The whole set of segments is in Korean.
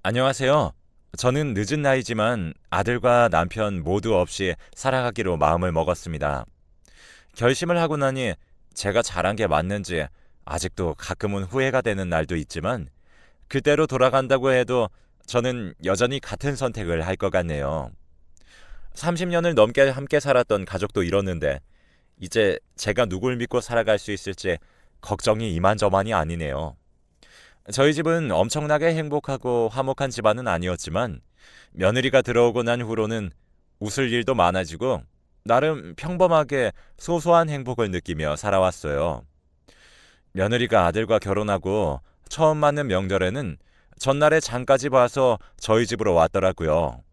안녕하세요. 저는 늦은 나이지만 아들과 남편 모두 없이 살아가기로 마음을 먹었습니다. 결심을 하고 나니 제가 잘한 게 맞는지 아직도 가끔은 후회가 되는 날도 있지만 그때로 돌아간다고 해도 저는 여전히 같은 선택을 할 것 같네요. 30년을 넘게 함께 살았던 가족도 이러는데 이제 제가 누굴 믿고 살아갈 수 있을지 걱정이 이만저만이 아니네요. 저희 집은 엄청나게 행복하고 화목한 집안은 아니었지만 며느리가 들어오고 난 후로는 웃을 일도 많아지고 나름 평범하게 소소한 행복을 느끼며 살아왔어요. 며느리가 아들과 결혼하고 처음 맞는 명절에는 전날에 장까지 봐서 저희 집으로 왔더라고요.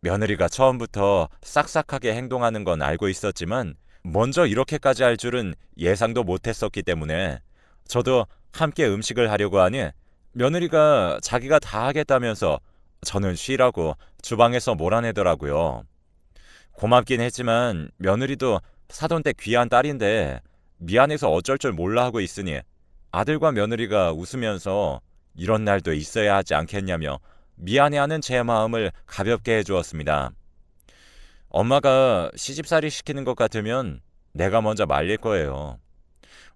며느리가 처음부터 싹싹하게 행동하는 건 알고 있었지만 먼저 이렇게까지 할 줄은 예상도 못했었기 때문에 저도 함께 음식을 하려고 하니 며느리가 자기가 다 하겠다면서 저는 쉬라고 주방에서 몰아내더라고요. 고맙긴 했지만 며느리도 사돈 댁 귀한 딸인데 미안해서 어쩔 줄 몰라 하고 있으니 아들과 며느리가 웃으면서 이런 날도 있어야 하지 않겠냐며 미안해하는 제 마음을 가볍게 해주었습니다. 엄마가 시집살이 시키는 것 같으면 내가 먼저 말릴 거예요.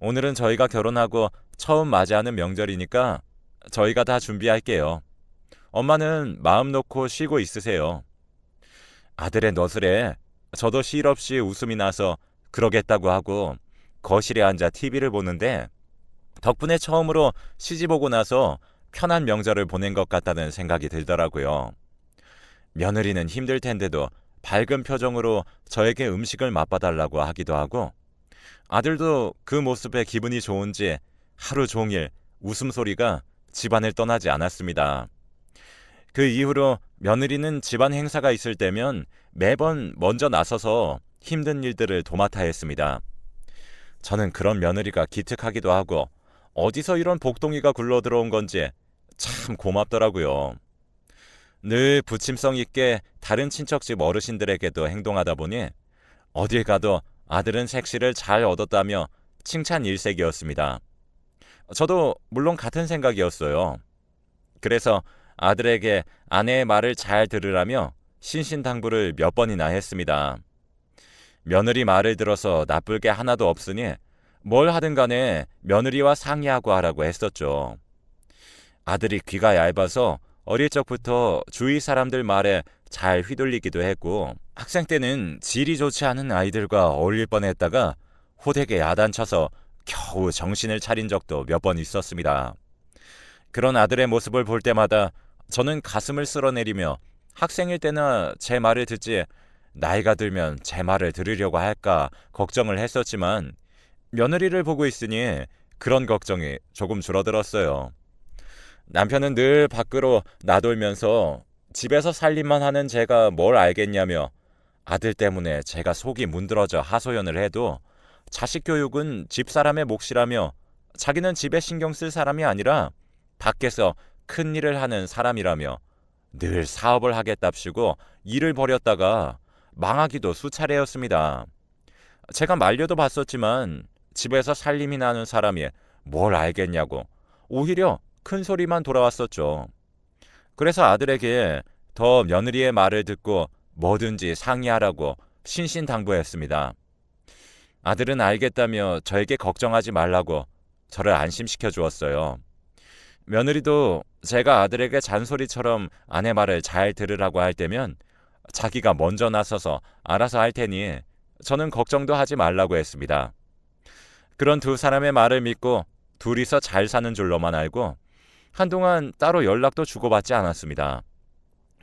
오늘은 저희가 결혼하고 처음 맞이하는 명절이니까 저희가 다 준비할게요. 엄마는 마음 놓고 쉬고 있으세요. 아들의 너스레 저도 실없이 웃음이 나서 그러겠다고 하고 거실에 앉아 TV를 보는데 덕분에 처음으로 시집 오고 나서 편한 명절을 보낸 것 같다는 생각이 들더라고요. 며느리는 힘들 텐데도 밝은 표정으로 저에게 음식을 맛봐달라고 하기도 하고 아들도 그 모습에 기분이 좋은지 하루 종일 웃음소리가 집안을 떠나지 않았습니다. 그 이후로 며느리는 집안 행사가 있을 때면 매번 먼저 나서서 힘든 일들을 도맡아 했습니다. 저는 그런 며느리가 기특하기도 하고 어디서 이런 복동이가 굴러들어온 건지 참 고맙더라고요. 늘 부침성 있게 다른 친척집 어르신들에게도 행동하다 보니 어딜 가도 아들은 색시를 잘 얻었다며 칭찬 일색이었습니다. 저도 물론 같은 생각이었어요. 그래서 아들에게 아내의 말을 잘 들으라며 신신당부를 몇 번이나 했습니다. 며느리 말을 들어서 나쁠 게 하나도 없으니 뭘 하든 간에 며느리와 상의하고 하라고 했었죠. 아들이 귀가 얇아서 어릴 적부터 주위 사람들 말에 잘 휘둘리기도 했고 학생 때는 질이 좋지 않은 아이들과 어울릴 뻔했다가 호되게 야단쳐서 겨우 정신을 차린 적도 몇 번 있었습니다. 그런 아들의 모습을 볼 때마다 저는 가슴을 쓸어내리며 학생일 때나 제 말을 듣지 나이가 들면 제 말을 들으려고 할까 걱정을 했었지만 며느리를 보고 있으니 그런 걱정이 조금 줄어들었어요. 남편은 늘 밖으로 나돌면서 집에서 살림만 하는 제가 뭘 알겠냐며 아들 때문에 제가 속이 문드러져 하소연을 해도 자식 교육은 집사람의 몫이라며 자기는 집에 신경 쓸 사람이 아니라 밖에서 큰 일을 하는 사람이라며 늘 사업을 하겠답시고 일을 벌였다가 망하기도 수차례였습니다. 제가 말려도 봤었지만 집에서 살림이 나는 사람이 뭘 알겠냐고 오히려 큰 소리만 돌아왔었죠. 그래서 아들에게 더 며느리의 말을 듣고 뭐든지 상의하라고 신신당부했습니다. 아들은 알겠다며 저에게 걱정하지 말라고 저를 안심시켜 주었어요. 며느리도 제가 아들에게 잔소리처럼 아내 말을 잘 들으라고 할 때면 자기가 먼저 나서서 알아서 할 테니 저는 걱정도 하지 말라고 했습니다. 그런 두 사람의 말을 믿고 둘이서 잘 사는 줄로만 알고 한동안 따로 연락도 주고받지 않았습니다.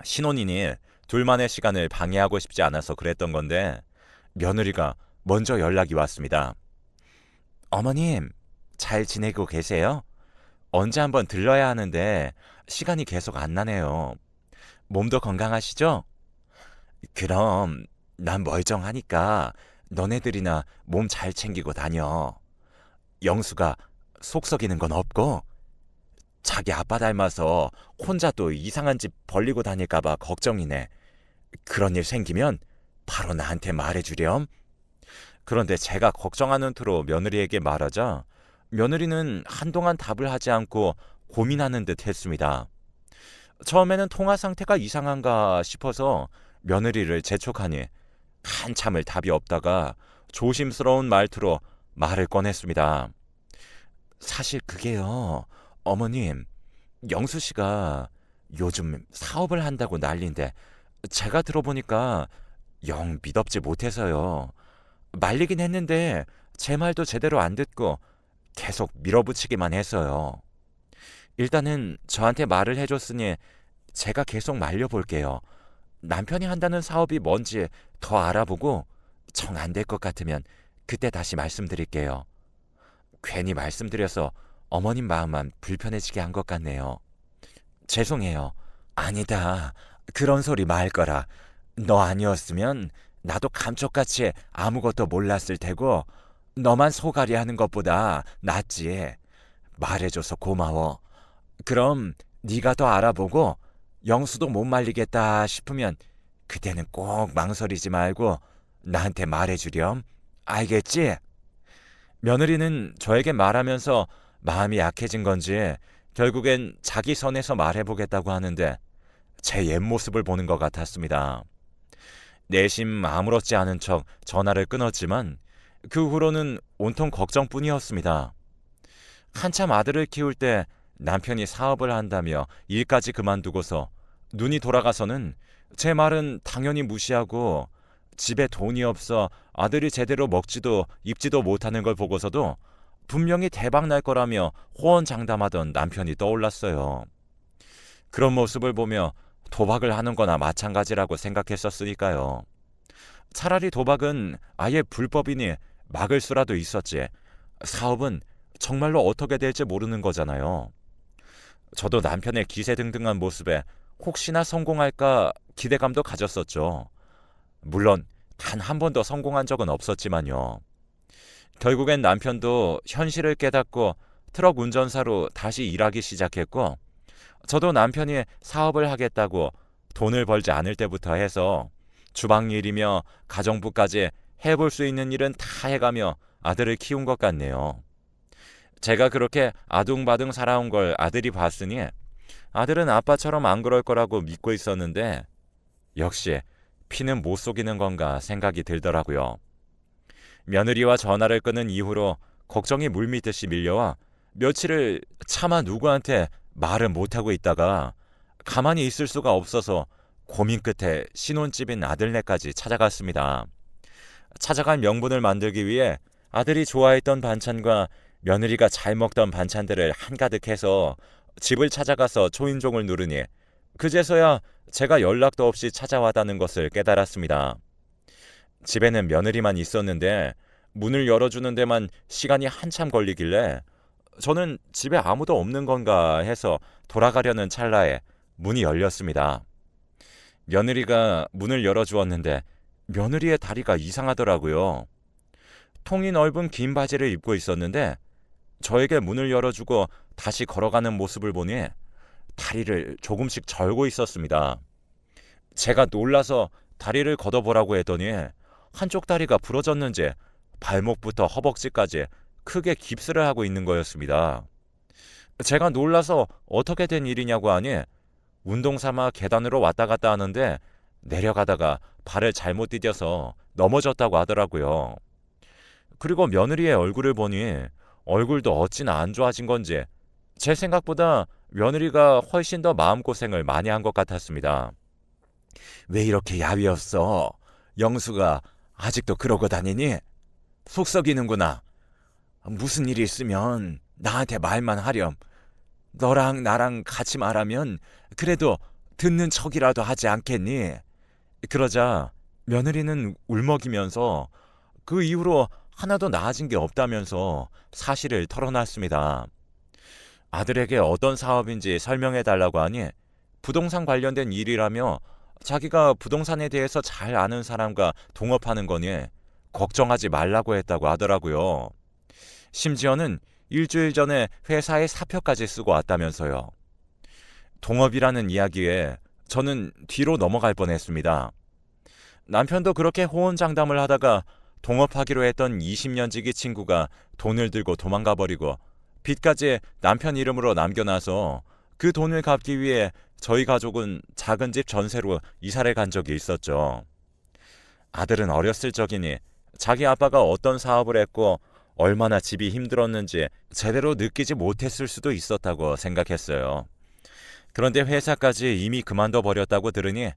신혼이니 둘만의 시간을 방해하고 싶지 않아서 그랬던 건데 며느리가 먼저 연락이 왔습니다. 어머님, 잘 지내고 계세요? 언제 한번 들러야 하는데 시간이 계속 안 나네요. 몸도 건강하시죠? 그럼 난 멀쩡하니까 너네들이나 몸 잘 챙기고 다녀. 영수가 속 썩이는 건 없고 자기 아빠 닮아서 혼자 또 이상한 집 벌리고 다닐까봐 걱정이네. 그런 일 생기면 바로 나한테 말해주렴. 그런데 제가 걱정하는 투로 며느리에게 말하자 며느리는 한동안 답을 하지 않고 고민하는 듯 했습니다. 처음에는 통화 상태가 이상한가 싶어서 며느리를 재촉하니 한참을 답이 없다가 조심스러운 말투로 말을 꺼냈습니다. 사실 그게요, 어머님, 영수 씨가 요즘 사업을 한다고 난린데 제가 들어보니까 영 믿업지 못해서요. 말리긴 했는데 제 말도 제대로 안 듣고 계속 밀어붙이기만 했어요. 일단은 저한테 말을 해줬으니 제가 계속 말려볼게요. 남편이 한다는 사업이 뭔지 더 알아보고 정 안 될 것 같으면 그때 다시 말씀드릴게요. 괜히 말씀드려서 어머님 마음만 불편해지게 한 것 같네요. 죄송해요. 아니다. 그런 소리 말 거라. 너 아니었으면 나도 감쪽같이 아무것도 몰랐을 테고 너만 소갈이 하는 것보다 낫지. 말해줘서 고마워. 그럼 네가 더 알아보고 영수도 못 말리겠다 싶으면 그때는 꼭 망설이지 말고 나한테 말해주렴. 알겠지? 며느리는 저에게 말하면서 마음이 약해진 건지 결국엔 자기 선에서 말해보겠다고 하는데 제 옛 모습을 보는 것 같았습니다. 내심 아무렇지 않은 척 전화를 끊었지만 그 후로는 온통 걱정뿐이었습니다. 한참 아들을 키울 때 남편이 사업을 한다며 일까지 그만두고서 눈이 돌아가서는 제 말은 당연히 무시하고 집에 돈이 없어 아들이 제대로 먹지도 입지도 못하는 걸 보고서도 분명히 대박 날 거라며 호언장담하던 남편이 떠올랐어요. 그런 모습을 보며 도박을 하는 거나 마찬가지라고 생각했었으니까요. 차라리 도박은 아예 불법이니 막을 수라도 있었지. 사업은 정말로 어떻게 될지 모르는 거잖아요. 저도 남편의 기세등등한 모습에 혹시나 성공할까 기대감도 가졌었죠. 물론 단 한 번도 성공한 적은 없었지만요. 결국엔 남편도 현실을 깨닫고 트럭 운전사로 다시 일하기 시작했고 저도 남편이 사업을 하겠다고 돈을 벌지 않을 때부터 해서 주방 일이며 가정부까지 해볼 수 있는 일은 다 해가며 아들을 키운 것 같네요. 제가 그렇게 아둥바둥 살아온 걸 아들이 봤으니 아들은 아빠처럼 안 그럴 거라고 믿고 있었는데 역시 피는 못 속이는 건가 생각이 들더라고요. 며느리와 전화를 끊은 이후로 걱정이 물밀듯이 밀려와 며칠을 차마 누구한테 말을 못하고 있다가 가만히 있을 수가 없어서 고민 끝에 신혼집인 아들네까지 찾아갔습니다. 찾아간 명분을 만들기 위해 아들이 좋아했던 반찬과 며느리가 잘 먹던 반찬들을 한가득 해서 집을 찾아가서 초인종을 누르니 그제서야 제가 연락도 없이 찾아왔다는 것을 깨달았습니다. 집에는 며느리만 있었는데 문을 열어주는 데만 시간이 한참 걸리길래 저는 집에 아무도 없는 건가 해서 돌아가려는 찰나에 문이 열렸습니다. 며느리가 문을 열어주었는데 며느리의 다리가 이상하더라고요. 통이 넓은 긴 바지를 입고 있었는데 저에게 문을 열어주고 다시 걸어가는 모습을 보니 다리를 조금씩 절고 있었습니다. 제가 놀라서 다리를 걷어보라고 했더니 한쪽 다리가 부러졌는지 발목부터 허벅지까지 크게 깁스를 하고 있는 거였습니다. 제가 놀라서 어떻게 된 일이냐고 하니 운동 삼아 계단으로 왔다 갔다 하는데 내려가다가 발을 잘못 디뎌서 넘어졌다고 하더라고요. 그리고 며느리의 얼굴을 보니 얼굴도 어찌나 안 좋아진 건지 제 생각보다 며느리가 훨씬 더 마음고생을 많이 한 것 같았습니다. 왜 이렇게 야위었어? 영수가 아직도 그러고 다니니? 속 썩이는구나. 무슨 일이 있으면 나한테 말만 하렴. 너랑 나랑 같이 말하면 그래도 듣는 척이라도 하지 않겠니? 그러자 며느리는 울먹이면서 그 이후로 하나도 나아진 게 없다면서 사실을 털어놨습니다. 아들에게 어떤 사업인지 설명해달라고 하니 부동산 관련된 일이라며 자기가 부동산에 대해서 잘 아는 사람과 동업하는 거니 걱정하지 말라고 했다고 하더라고요. 심지어는 일주일 전에 회사에 사표까지 쓰고 왔다면서요. 동업이라는 이야기에 저는 뒤로 넘어갈 뻔했습니다. 남편도 그렇게 호언장담을 하다가 동업하기로 했던 20년 지기 친구가 돈을 들고 도망가 버리고 빚까지 남편 이름으로 남겨놔서 그 돈을 갚기 위해 저희 가족은 작은 집 전세로 이사를 간 적이 있었죠. 아들은 어렸을 적이니 자기 아빠가 어떤 사업을 했고 얼마나 집이 힘들었는지 제대로 느끼지 못했을 수도 있었다고 생각했어요. 그런데 회사까지 이미 그만둬 버렸다고 들으니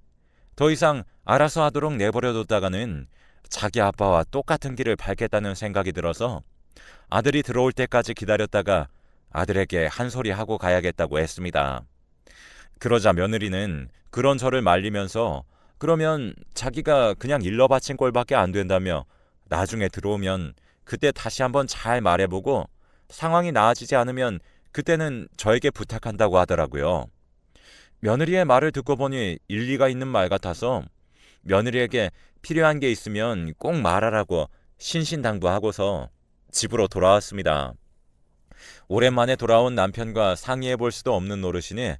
더 이상 알아서 하도록 내버려뒀다가는 자기 아빠와 똑같은 길을 밟겠다는 생각이 들어서 아들이 들어올 때까지 기다렸다가 아들에게 한 소리 하고 가야겠다고 했습니다. 그러자 며느리는 그런 저를 말리면서 그러면 자기가 그냥 일러 바친 꼴밖에 안 된다며 나중에 들어오면 그때 다시 한번 잘 말해보고 상황이 나아지지 않으면 그때는 저에게 부탁한다고 하더라고요. 며느리의 말을 듣고 보니 일리가 있는 말 같아서 며느리에게 필요한 게 있으면 꼭 말하라고 신신당부하고서 집으로 돌아왔습니다. 오랜만에 돌아온 남편과 상의해 볼 수도 없는 노릇이니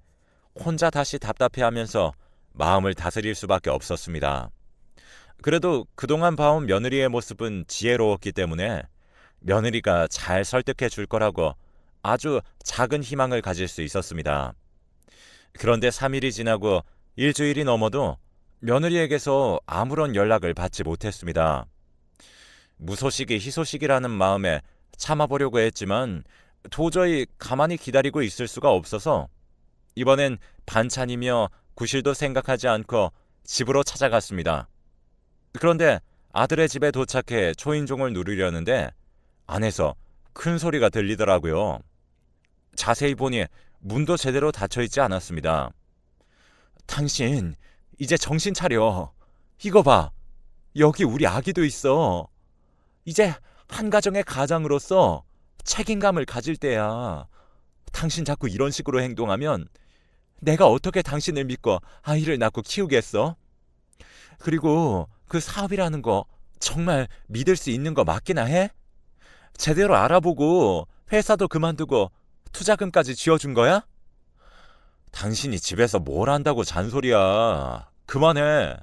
혼자 다시 답답해하면서 마음을 다스릴 수밖에 없었습니다. 그래도 그동안 봐온 며느리의 모습은 지혜로웠기 때문에 며느리가 잘 설득해 줄 거라고 아주 작은 희망을 가질 수 있었습니다. 그런데 3일이 지나고 일주일이 넘어도 며느리에게서 아무런 연락을 받지 못했습니다. 무소식이 희소식이라는 마음에 참아보려고 했지만 도저히 가만히 기다리고 있을 수가 없어서 이번엔 반찬이며 구실도 생각하지 않고 집으로 찾아갔습니다. 그런데 아들의 집에 도착해 초인종을 누르려는데 안에서 큰 소리가 들리더라고요. 자세히 보니 문도 제대로 닫혀있지 않았습니다. 당신 이제 정신 차려. 이거 봐. 여기 우리 아기도 있어. 이제 한 가정의 가장으로서 책임감을 가질 때야. 당신 자꾸 이런 식으로 행동하면 내가 어떻게 당신을 믿고 아이를 낳고 키우겠어? 그리고 그 사업이라는 거 정말 믿을 수 있는 거 맞기나 해? 제대로 알아보고 회사도 그만두고 투자금까지 쥐어준 거야? 당신이 집에서 뭘 한다고 잔소리야. 그만해.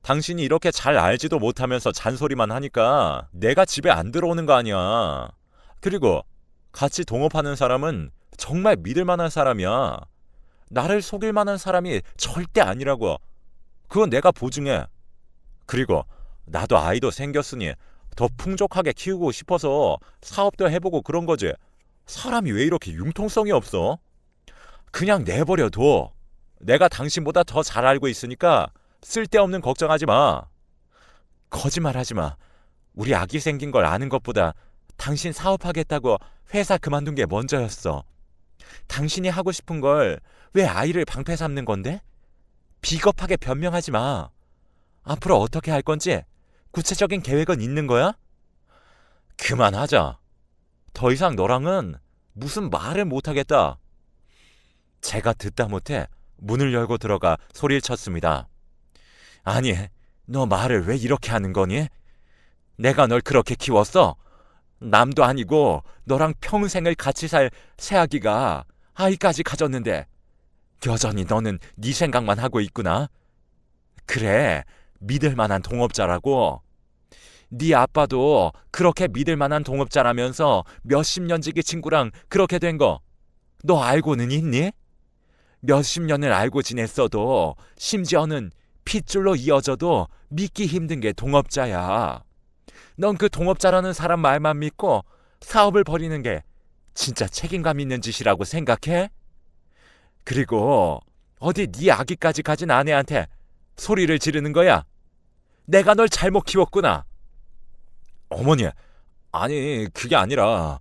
당신이 이렇게 잘 알지도 못하면서 잔소리만 하니까 내가 집에 안 들어오는 거 아니야. 그리고 같이 동업하는 사람은 정말 믿을 만한 사람이야. 나를 속일 만한 사람이 절대 아니라고. 그건 내가 보증해. 그리고 나도 아이도 생겼으니 더 풍족하게 키우고 싶어서 사업도 해보고 그런 거지. 사람이 왜 이렇게 융통성이 없어? 그냥 내버려둬. 내가 당신보다 더 잘 알고 있으니까 쓸데없는 걱정하지 마. 거짓말하지 마. 우리 아기 생긴 걸 아는 것보다 당신 사업하겠다고 회사 그만둔 게 먼저였어. 당신이 하고 싶은 걸 왜 아이를 방패 삼는 건데? 비겁하게 변명하지 마. 앞으로 어떻게 할 건지 구체적인 계획은 있는 거야? 그만하자. 더 이상 너랑은 무슨 말을 못하겠다. 제가 듣다 못해 문을 열고 들어가 소리를 쳤습니다. 아니, 너 말을 왜 이렇게 하는 거니? 내가 널 그렇게 키웠어? 남도 아니고 너랑 평생을 같이 살 새아기가 아이까지 가졌는데 여전히 너는 네 생각만 하고 있구나. 그래, 믿을 만한 동업자라고. 네 아빠도 그렇게 믿을 만한 동업자라면서 몇십 년 지기 친구랑 그렇게 된 거 너 알고는 있니? 몇십 년을 알고 지냈어도 심지어는 핏줄로 이어져도 믿기 힘든 게 동업자야. 넌 그 동업자라는 사람 말만 믿고 사업을 벌이는 게 진짜 책임감 있는 짓이라고 생각해? 그리고 어디 네 아기까지 가진 아내한테 소리를 지르는 거야? 내가 널 잘못 키웠구나. 어머니, 아니 그게 아니라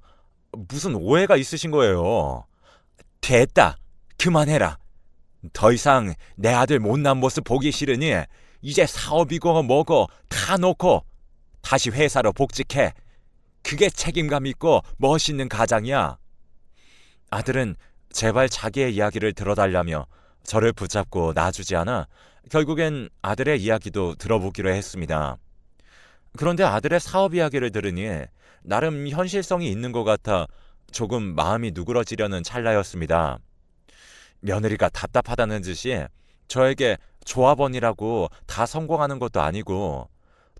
무슨 오해가 있으신 거예요. 됐다. 그만해라. 더 이상 내 아들 못난 모습 보기 싫으니 이제 사업이고 뭐고 다 놓고 다시 회사로 복직해. 그게 책임감 있고 멋있는 가장이야. 아들은 제발 자기의 이야기를 들어달라며 저를 붙잡고 놔주지 않아 결국엔 아들의 이야기도 들어보기로 했습니다. 그런데 아들의 사업 이야기를 들으니 나름 현실성이 있는 것 같아 조금 마음이 누그러지려는 찰나였습니다. 며느리가 답답하다는 듯이 저에게 조합원이라고 다 성공하는 것도 아니고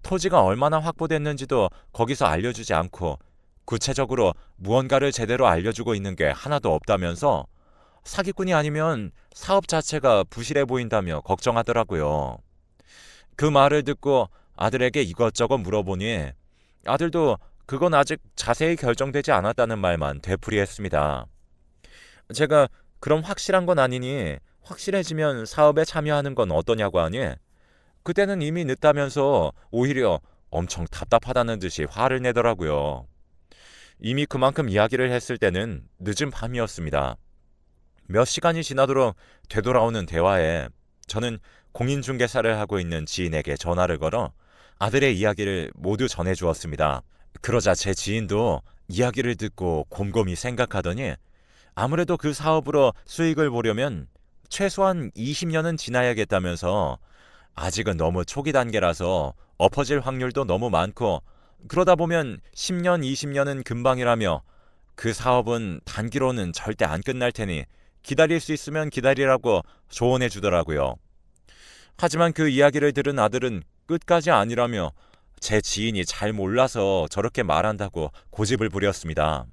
토지가 얼마나 확보됐는지도 거기서 알려주지 않고 구체적으로 무언가를 제대로 알려주고 있는 게 하나도 없다면서 사기꾼이 아니면 사업 자체가 부실해 보인다며 걱정하더라고요. 그 말을 듣고 아들에게 이것저것 물어보니 아들도 그건 아직 자세히 결정되지 않았다는 말만 되풀이했습니다. 제가 그럼 확실한 건 아니니 확실해지면 사업에 참여하는 건 어떠냐고 하니 그때는 이미 늦다면서 오히려 엄청 답답하다는 듯이 화를 내더라고요. 이미 그만큼 이야기를 했을 때는 늦은 밤이었습니다. 몇 시간이 지나도록 되돌아오는 대화에 저는 공인중개사를 하고 있는 지인에게 전화를 걸어 아들의 이야기를 모두 전해주었습니다. 그러자 제 지인도 이야기를 듣고 곰곰이 생각하더니 아무래도 그 사업으로 수익을 보려면 최소한 20년은 지나야겠다면서 아직은 너무 초기 단계라서 엎어질 확률도 너무 많고 그러다 보면 10년, 20년은 금방이라며 그 사업은 단기로는 절대 안 끝날 테니 기다릴 수 있으면 기다리라고 조언해 주더라고요. 하지만 그 이야기를 들은 아들은 끝까지 아니라며 제 지인이 잘 몰라서 저렇게 말한다고 고집을 부렸습니다.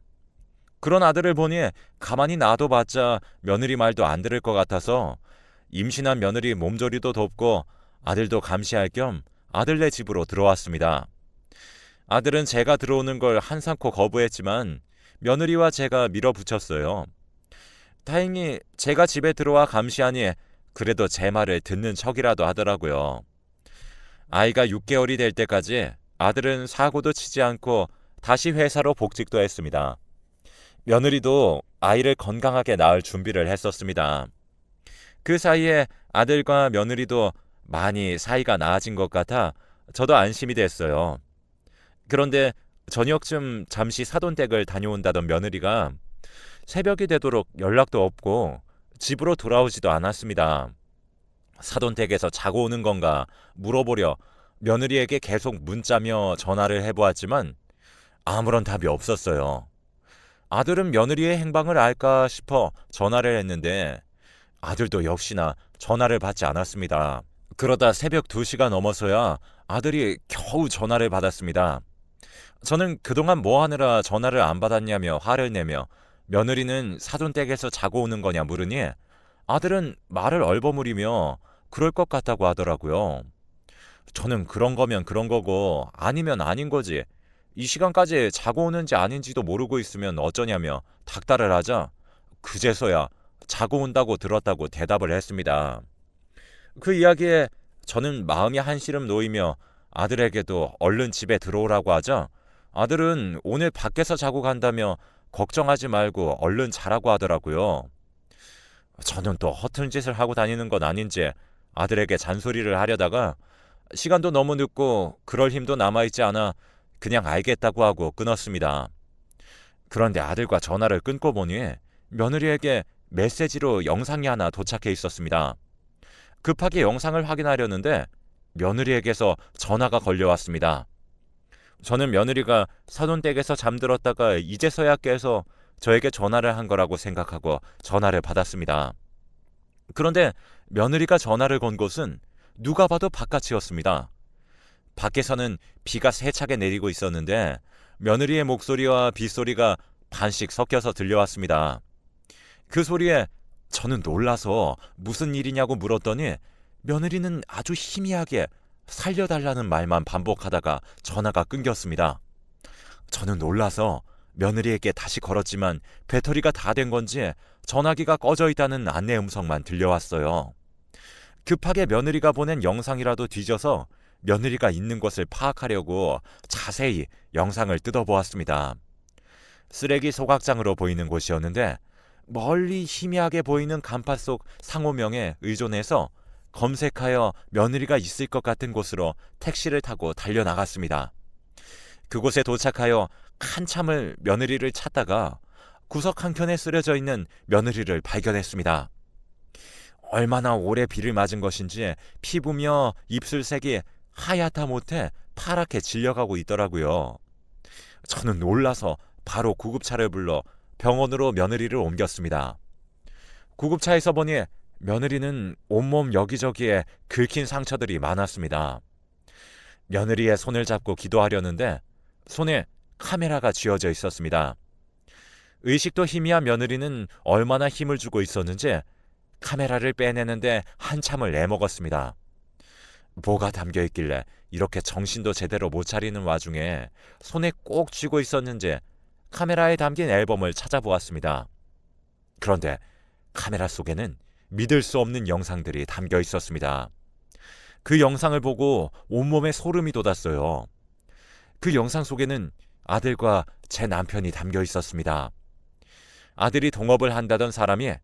그런 아들을 보니 가만히 놔둬봤자 며느리 말도 안 들을 것 같아서 임신한 며느리 몸조리도 돕고 아들도 감시할 겸 아들네 집으로 들어왔습니다. 아들은 제가 들어오는 걸 한삼코 거부했지만 며느리와 제가 밀어붙였어요. 다행히 제가 집에 들어와 감시하니 그래도 제 말을 듣는 척이라도 하더라고요. 아이가 6개월이 될 때까지 아들은 사고도 치지 않고 다시 회사로 복직도 했습니다. 며느리도 아이를 건강하게 낳을 준비를 했었습니다. 그 사이에 아들과 며느리도 많이 사이가 나아진 것 같아 저도 안심이 됐어요. 그런데 저녁쯤 잠시 사돈댁을 다녀온다던 며느리가 새벽이 되도록 연락도 없고 집으로 돌아오지도 않았습니다. 사돈댁에서 자고 오는 건가 물어보려 며느리에게 계속 문자며 전화를 해보았지만 아무런 답이 없었어요. 아들은 며느리의 행방을 알까 싶어 전화를 했는데 아들도 역시나 전화를 받지 않았습니다. 그러다 새벽 2시가 넘어서야 아들이 겨우 전화를 받았습니다. 저는 그동안 뭐 하느라 전화를 안 받았냐며 화를 내며 며느리는 사돈댁에서 자고 오는 거냐 물으니 아들은 말을 얼버무리며 그럴 것 같다고 하더라고요. 저는 그런 거면 그런 거고 아니면 아닌 거지. 이 시간까지 자고 오는지 아닌지도 모르고 있으면 어쩌냐며 닥달을 하자 그제서야 자고 온다고 들었다고 대답을 했습니다. 그 이야기에 저는 마음이 한시름 놓이며 아들에게도 얼른 집에 들어오라고 하자 아들은 오늘 밖에서 자고 간다며 걱정하지 말고 얼른 자라고 하더라고요. 저는 또 허튼 짓을 하고 다니는 건 아닌지 아들에게 잔소리를 하려다가 시간도 너무 늦고 그럴 힘도 남아있지 않아 그냥 알겠다고 하고 끊었습니다. 그런데 아들과 전화를 끊고 보니 며느리에게 메시지로 영상이 하나 도착해 있었습니다. 급하게 영상을 확인하려는데 며느리에게서 전화가 걸려왔습니다. 저는 며느리가 사돈댁에서 잠들었다가 이제서야 깨서 저에게 전화를 한 거라고 생각하고 전화를 받았습니다. 그런데 며느리가 전화를 건 곳은 누가 봐도 바깥이었습니다. 밖에서는 비가 세차게 내리고 있었는데 며느리의 목소리와 빗소리가 반씩 섞여서 들려왔습니다. 그 소리에 저는 놀라서 무슨 일이냐고 물었더니 며느리는 아주 희미하게 살려달라는 말만 반복하다가 전화가 끊겼습니다. 저는 놀라서 며느리에게 다시 걸었지만 배터리가 다 된 건지 전화기가 꺼져 있다는 안내 음성만 들려왔어요. 급하게 며느리가 보낸 영상이라도 뒤져서 며느리가 있는 곳을 파악하려고 자세히 영상을 뜯어보았습니다. 쓰레기 소각장으로 보이는 곳이었는데 멀리 희미하게 보이는 간판 속 상호명에 의존해서 검색하여 며느리가 있을 것 같은 곳으로 택시를 타고 달려나갔습니다. 그곳에 도착하여 한참을 며느리를 찾다가 구석 한켠에 쓰러져 있는 며느리를 발견했습니다. 얼마나 오래 비를 맞은 것인지 피부며 입술색이 하얗다 못해 파랗게 질려가고 있더라고요. 저는 놀라서 바로 구급차를 불러 병원으로 며느리를 옮겼습니다. 구급차에서 보니 며느리는 온몸 여기저기에 긁힌 상처들이 많았습니다. 며느리의 손을 잡고 기도하려는데 손에 카메라가 쥐어져 있었습니다. 의식도 희미한 며느리는 얼마나 힘을 주고 있었는지 카메라를 빼내는데 한참을 애먹었습니다. 뭐가 담겨 있길래 이렇게 정신도 제대로 못 차리는 와중에 손에 꼭 쥐고 있었는지 카메라에 담긴 앨범을 찾아보았습니다. 그런데 카메라 속에는 믿을 수 없는 영상들이 담겨 있었습니다. 그 영상을 보고 온몸에 소름이 돋았어요. 그 영상 속에는 아들과 제 남편이 담겨 있었습니다. 아들이 동업을 한다던 사람이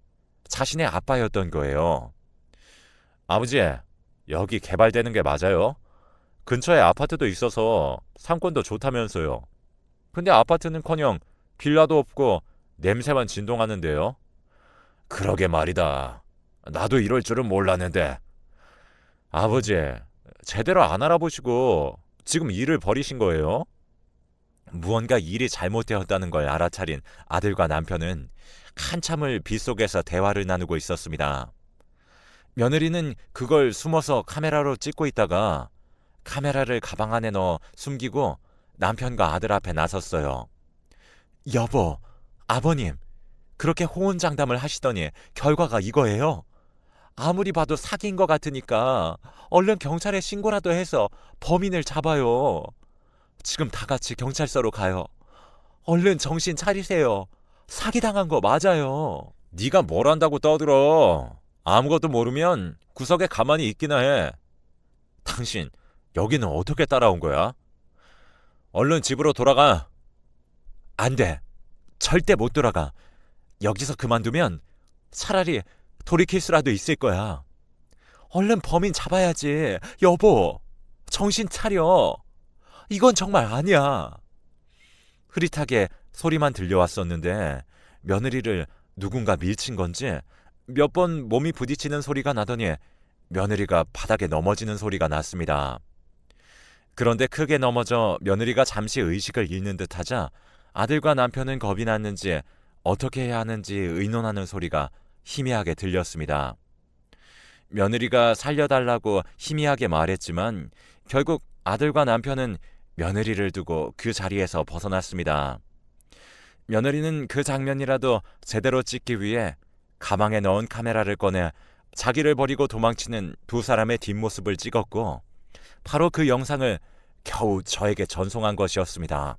자신의 아빠였던 거예요. 아버지, 여기 개발되는 게 맞아요? 근처에 아파트도 있어서 상권도 좋다면서요. 근데 아파트는커녕 빌라도 없고 냄새만 진동하는데요. 그러게 말이다. 나도 이럴 줄은 몰랐는데. 아버지, 제대로 안 알아보시고 지금 일을 버리신 거예요? 무언가 일이 잘못되었다는 걸 알아차린 아들과 남편은 한참을 빗속에서 대화를 나누고 있었습니다. 며느리는 그걸 숨어서 카메라로 찍고 있다가 카메라를 가방 안에 넣어 숨기고 남편과 아들 앞에 나섰어요. 여보, 아버님, 그렇게 호언장담을 하시더니 결과가 이거예요. 아무리 봐도 사기인 것 같으니까 얼른 경찰에 신고라도 해서 범인을 잡아요. 지금 다 같이 경찰서로 가요. 얼른 정신 차리세요. 사기당한 거 맞아요. 네가 뭘 안다고 떠들어. 아무것도 모르면 구석에 가만히 있기나 해. 당신 여기는 어떻게 따라온 거야? 얼른 집으로 돌아가. 안 돼. 절대 못 돌아가. 여기서 그만두면 차라리 돌이킬 수라도 있을 거야. 얼른 범인 잡아야지. 여보, 정신 차려. 이건 정말 아니야. 흐릿하게 소리만 들려왔었는데 며느리를 누군가 밀친 건지 몇 번 몸이 부딪히는 소리가 나더니 며느리가 바닥에 넘어지는 소리가 났습니다. 그런데 크게 넘어져 며느리가 잠시 의식을 잃는 듯하자 아들과 남편은 겁이 났는지 어떻게 해야 하는지 의논하는 소리가 희미하게 들렸습니다. 며느리가 살려달라고 희미하게 말했지만 결국 아들과 남편은 며느리를 두고 그 자리에서 벗어났습니다. 며느리는 그 장면이라도 제대로 찍기 위해 가방에 넣은 카메라를 꺼내 자기를 버리고 도망치는 두 사람의 뒷모습을 찍었고 바로 그 영상을 겨우 저에게 전송한 것이었습니다.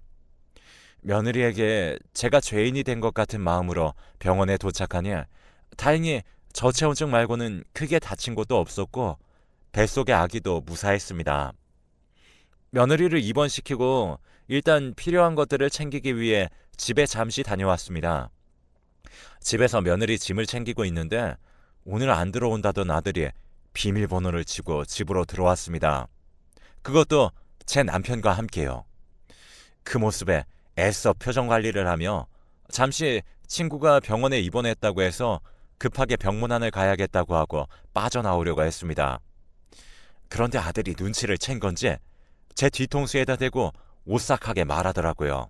며느리에게 제가 죄인이 된 것 같은 마음으로 병원에 도착하니 다행히 저체온증 말고는 크게 다친 곳도 없었고 뱃속의 아기도 무사했습니다. 며느리를 입원시키고 일단 필요한 것들을 챙기기 위해 집에 잠시 다녀왔습니다. 집에서 며느리 짐을 챙기고 있는데 오늘 안 들어온다던 아들이 비밀번호를 치고 집으로 들어왔습니다. 그것도 제 남편과 함께요. 그 모습에 애써 표정 관리를 하며 잠시 친구가 병원에 입원했다고 해서 급하게 병문안을 가야겠다고 하고 빠져나오려고 했습니다. 그런데 아들이 눈치를 챈 건지 제 뒤통수에다 대고 오싹하게 말하더라고요.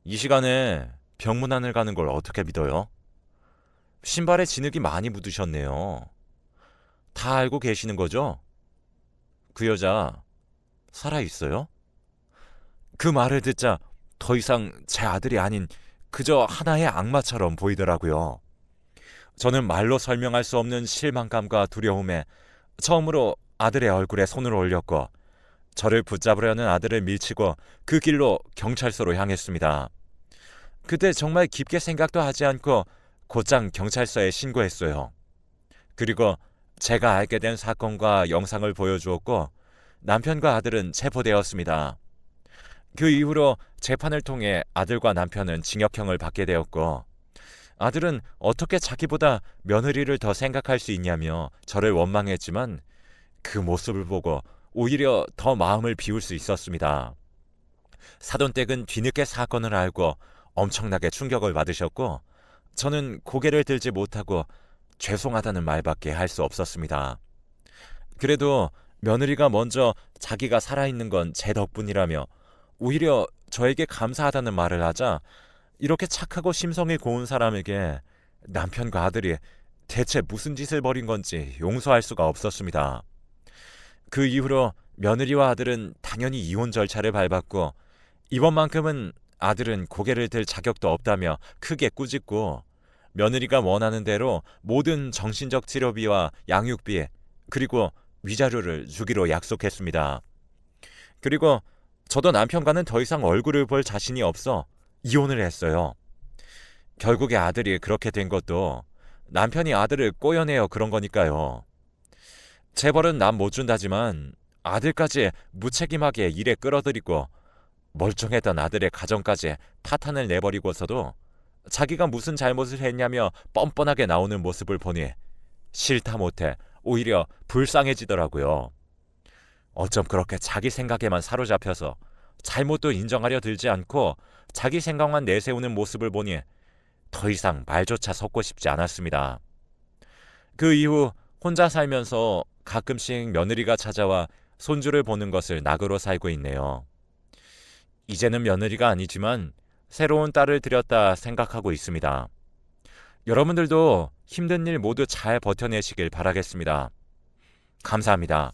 이 시간에 병문안을 가는 걸 어떻게 믿어요? 신발에 진흙이 많이 묻으셨네요. 다 알고 계시는 거죠? 그 여자 살아있어요? 그 말을 듣자 더 이상 제 아들이 아닌 그저 하나의 악마처럼 보이더라고요. 저는 말로 설명할 수 없는 실망감과 두려움에 처음으로 아들의 얼굴에 손을 올렸고 저를 붙잡으려는 아들을 밀치고 그 길로 경찰서로 향했습니다. 그때 정말 깊게 생각도 하지 않고 곧장 경찰서에 신고했어요. 그리고 제가 알게 된 사건과 영상을 보여주었고 남편과 아들은 체포되었습니다. 그 이후로 재판을 통해 아들과 남편은 징역형을 받게 되었고 아들은 어떻게 자기보다 며느리를 더 생각할 수 있냐며 저를 원망했지만 그 모습을 보고 오히려 더 마음을 비울 수 있었습니다. 사돈댁은 뒤늦게 사건을 알고 엄청나게 충격을 받으셨고 저는 고개를 들지 못하고 죄송하다는 말밖에 할 수 없었습니다. 그래도 며느리가 먼저 자기가 살아있는 건 제 덕분이라며 오히려 저에게 감사하다는 말을 하자 이렇게 착하고 심성이 고운 사람에게 남편과 아들이 대체 무슨 짓을 벌인 건지 용서할 수가 없었습니다. 그 이후로 며느리와 아들은 당연히 이혼 절차를 밟았고 이번만큼은 아들은 고개를 들 자격도 없다며 크게 꾸짖고 며느리가 원하는 대로 모든 정신적 치료비와 양육비 그리고 위자료를 주기로 약속했습니다. 그리고 저도 남편과는 더 이상 얼굴을 볼 자신이 없어 이혼을 했어요. 결국에 아들이 그렇게 된 것도 남편이 아들을 꼬여내어 그런 거니까요. 재벌은 남 못 준다지만 아들까지 무책임하게 일에 끌어들이고 멀쩡했던 아들의 가정까지 파탄을 내버리고서도 자기가 무슨 잘못을 했냐며 뻔뻔하게 나오는 모습을 보니 싫다 못해 오히려 불쌍해지더라고요. 어쩜 그렇게 자기 생각에만 사로잡혀서 잘못도 인정하려 들지 않고 자기 생각만 내세우는 모습을 보니 더 이상 말조차 섞고 싶지 않았습니다. 그 이후 혼자 살면서 가끔씩 며느리가 찾아와 손주를 보는 것을 낙으로 살고 있네요. 이제는 며느리가 아니지만 새로운 딸을 들였다 생각하고 있습니다. 여러분들도 힘든 일 모두 잘 버텨내시길 바라겠습니다. 감사합니다.